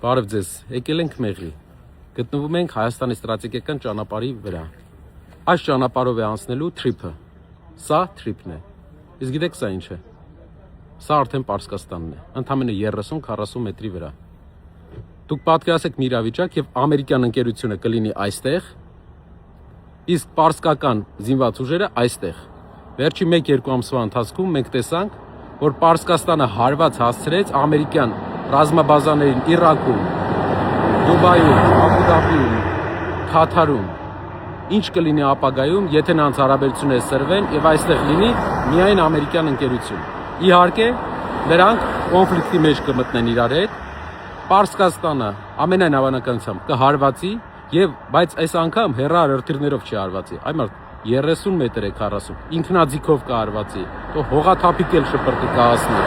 Բարև ձեզ, եկել ենք Մեղրի, գտնվում ենք Հայաստանի ստրատեգիական ճանապարհի վրա, այս ճանապարհով է անցնելու թրիփը, սա թրիփն է, իսկ գիտեք սա ինչ է, սա արդեն Պարսկաստանն է, ընդամենը 30-40 մետրի վրա, դուք պատկերացեք մի իրավիճակ և ամերիկյան ընկերությունը կլինի այստեղ, իսկ պարսկական զինված ուժերը այստեղ, վերջի 1-2 ամսվա ընթացքում մենք տեսանք, որ Պարսկաստանը հարված հասցրեց ամերիկյան ռազմաբազաներին Իրաքում, Դուբայում, Աբու Դաբիում, Քաթարում, ինչ կլինի ապագայում, եթե նրանց հարաբերությունները սրվեն եւ այստեղ լինի միայն ամերիկյան ընկերություն։ Իհարկե, նրանք կոնֆլիկտի մեջ կմտնեն իրար հետ, Պարսկաստանը ամենայն հավանականությամբ կհարվածի եւ բայց այս անգամ հեռարարթիրներով չի հարվածի, այլ 30 մետր է 40, ինքնաձիգով կհարվածի, તો հողաթափիկ էլ շպրտի կհասնի։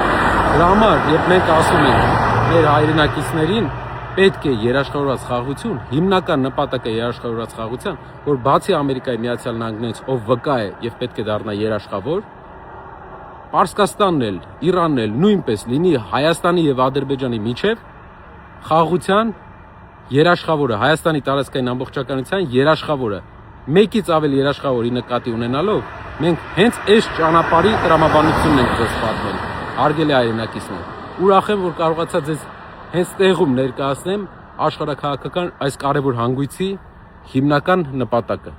Դրա համար, երբ մենք ասում ենք մեր հայրենակիցներին պետք է երաշխավորված խաղաղություն, հիմնական նպատակը երաշխավորված խաղաղության, որ բացի Ամերիկայի Միացյալ Նահանգներից, ով վկա է եւ պետք է դառնա երաշխավոր, Պարսկաստանն էլ, Իրանն էլ նույնպես լինի Հայաստանի եւ Ադրբեջանի միջև խաղաղության երաշխավորը, Հայաստանի տարածքային ամբողջականության երաշխավորը, մեկից ավել երաշխավորի նկատի ունենալով, մենք հենց այս ճանապարհի տրամաբանությունն ենք ձեզ պատմել, հարգելի հայրենակիցներ։ Ուրախ եմ, որ կարողացա ձեզ հենց տեղում ներկայացնեմ աշխարհաքաղաքական այս կարևոր հանգույցի հիմնական նպատակը։